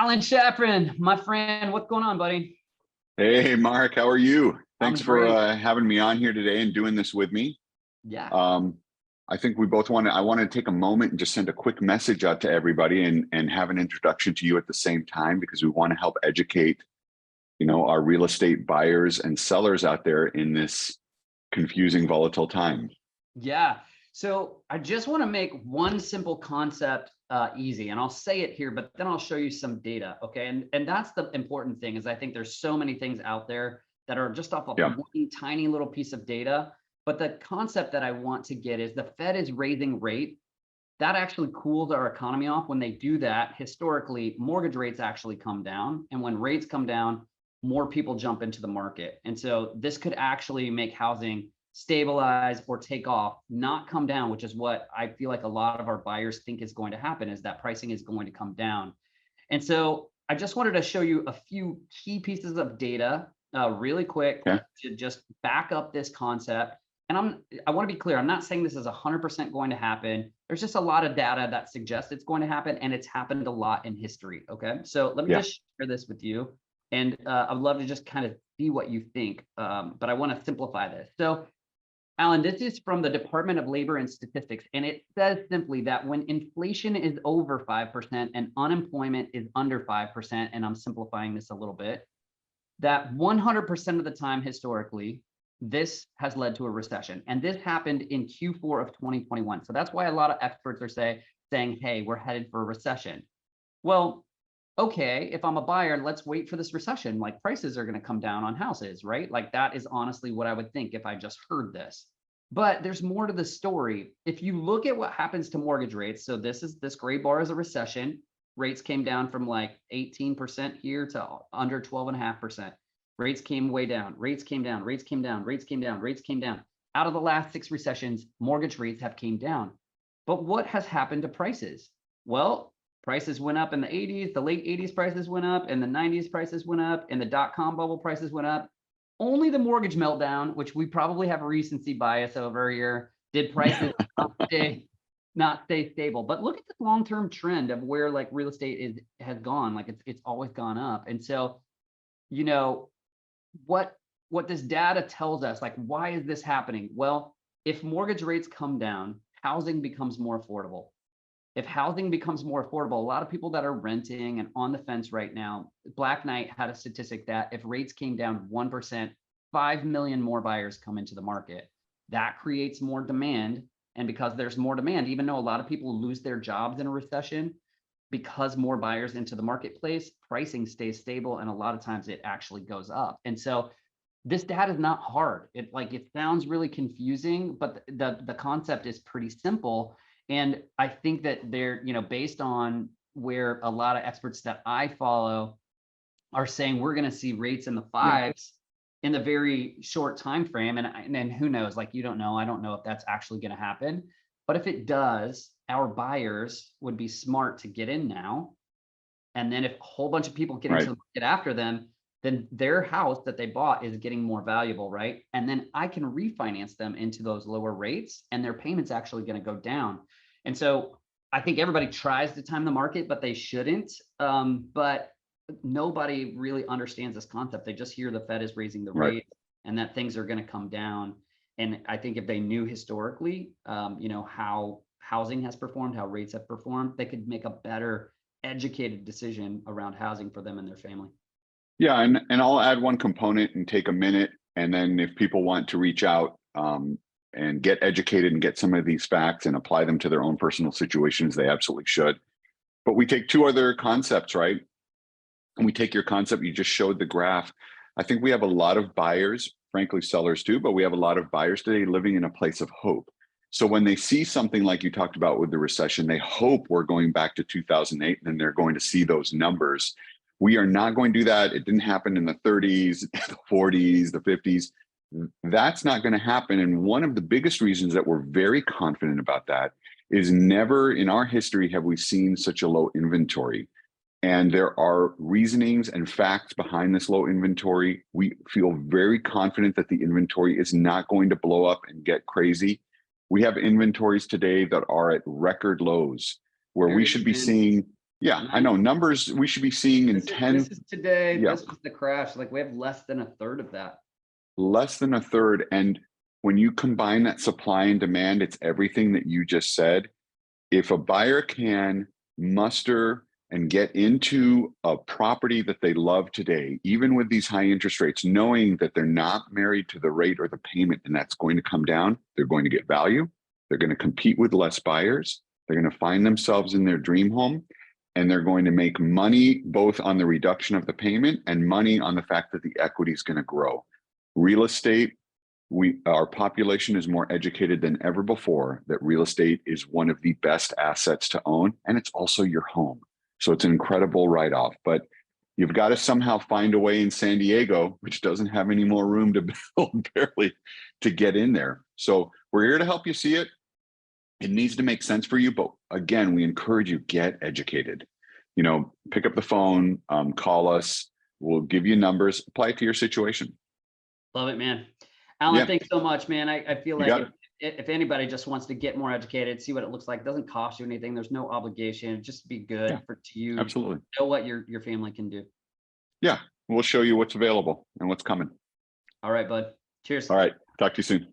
Alan Shafran, my friend, what's going on, buddy? Hey, Mark, how are you? I'm Thanks for great. having me on here today and doing this with me. Yeah, Um, I think we both I want to take a moment and just send a quick message out to everybody and have an introduction to you at the same time because we want to help educate, our real estate buyers and sellers out there in this confusing, volatile time. yeah. So I just want to make one simple concept easy, and I'll say it here, but then I'll show you some data, okay? And that's the important thing is I think there's so many things out there that are just off of Yeah, one tiny little piece of data. But the concept that I want to get is the Fed is raising rate. That actually cools our economy off. When they do that, historically, mortgage rates actually come down. And when rates come down, more people jump into the market. And so this could actually make housing stabilize or take off, not come down, which is what I feel like a lot of our buyers think is going to happen, is that pricing is going to come down. And so I just wanted to show you a few key pieces of data really quick yeah, to just back up this concept. And I want to be clear, I'm not saying this is 100% going to happen. There's just a lot of data that suggests it's going to happen, and it's happened a lot in history. Okay, so let me yeah. just share this with you, and I'd love to just kind of see what you think. But I want to simplify this. So, Alan, this is from the Department of Labor and Statistics, and it says simply that when inflation is over 5% and unemployment is under 5%, and I'm simplifying this a little bit, that 100% of the time historically, this has led to a recession. And this happened in Q4 of 2021. So that's why a lot of experts are saying, hey, we're headed for a recession. Well, okay, if I'm a buyer, let's wait for this recession. Like prices are going to come down on houses, right? Like that is honestly what I would think if I just heard this. But there's more to the story. If you look at what happens to mortgage rates, so this gray bar is a recession. Rates came down from like 18% here to under 12.5%. Rates came way down. Rates came down. Rates came down. Rates came down. Rates came down. Out of the last 6 recessions, mortgage rates have came down. But what has happened to prices? Well, prices went up in the 80s, the late 80s prices went up, in the 90s prices went up, in the dot-com bubble prices went up. Only the mortgage meltdown, which we probably have a recency bias over here, did prices not stay stable. But look at the long-term trend of where like real estate has gone. Like it's always gone up. And so, you know, what this data tells us, like, why is this happening? Well, if mortgage rates come down, housing becomes more affordable. If housing becomes more affordable, a lot of people that are renting and on the fence right now, Black Knight had a statistic that if rates came down 1%, 5 million more buyers come into the market. That creates more demand. And because there's more demand, even though a lot of people lose their jobs in a recession, because more buyers into the marketplace, pricing stays stable, and a lot of times it actually goes up. And so this data is not hard. It sounds really confusing, but the concept is pretty simple. And I think that they're, based on where a lot of experts that I follow are saying we're going to see rates in the Yeah. fives in the very short time frame. And who knows, like, you don't know. I don't know if that's actually going to happen. But if it does, our buyers would be smart to get in now. And then if a whole bunch of people get into the market after them, then their house that they bought is getting more valuable, right? And then I can refinance them into those lower rates, and their payment's actually going to go down. And so I think everybody tries to time the market, but they shouldn't. But nobody really understands this concept. They just hear the Fed is raising the rate and that things are going to come down. And I think if they knew historically, how housing has performed, how rates have performed, they could make a better educated decision around housing for them and their family. Yeah, and I'll add one component and take a minute, and then if people want to reach out and get educated and get some of these facts and apply them to their own personal situations, they absolutely should. But we take 2 other concepts, right? And we take your concept, you just showed the graph. I think we have a lot of buyers, frankly sellers too, but we have a lot of buyers today living in a place of hope. So when they see something like you talked about with the recession, they hope we're going back to 2008, and then they're going to see those numbers. We are not going to do that. It didn't happen in the 30s, the 40s, the 50s. That's not going to happen. And one of the biggest reasons that we're very confident about that is never in our history have we seen such a low inventory. And there are reasonings and facts behind this low inventory. We feel very confident that the inventory is not going to blow up and get crazy. We have inventories today that are at record lows, where we should be seeing Yeah, I know numbers we should be seeing in This is today, Yeah. this was the crash. Like we have less than a third of that. less than a third. And when you combine that supply and demand, it's everything that you just said. If a buyer can muster and get into a property that they love today, even with these high interest rates, knowing that they're not married to the rate or the payment and that's going to come down, they're going to get value. They're going to compete with less buyers. They're going to find themselves in their dream home, and they're going to make money both on the reduction of the payment and money on the fact that the equity is going to grow. Real estate, our population is more educated than ever before that real estate is one of the best assets to own, and it's also your home. So it's an incredible write-off, but you've got to somehow find a way in San Diego, which doesn't have any more room to build barely, to get in there. So we're here to help you see it. It needs to make sense for you, but again, we encourage you, get educated. You know, pick up the phone, call us. We'll give you numbers, apply it to your situation. Love it, man. Alan, Yeah. thanks so much, man. I feel You got like if anybody just wants to get more educated, see what it looks like, it doesn't cost you anything. There's no obligation. Just be good Yeah, to you. absolutely. Know what your family can do. Yeah, we'll show you what's available and what's coming. All right, bud. Cheers. All right, talk to you soon.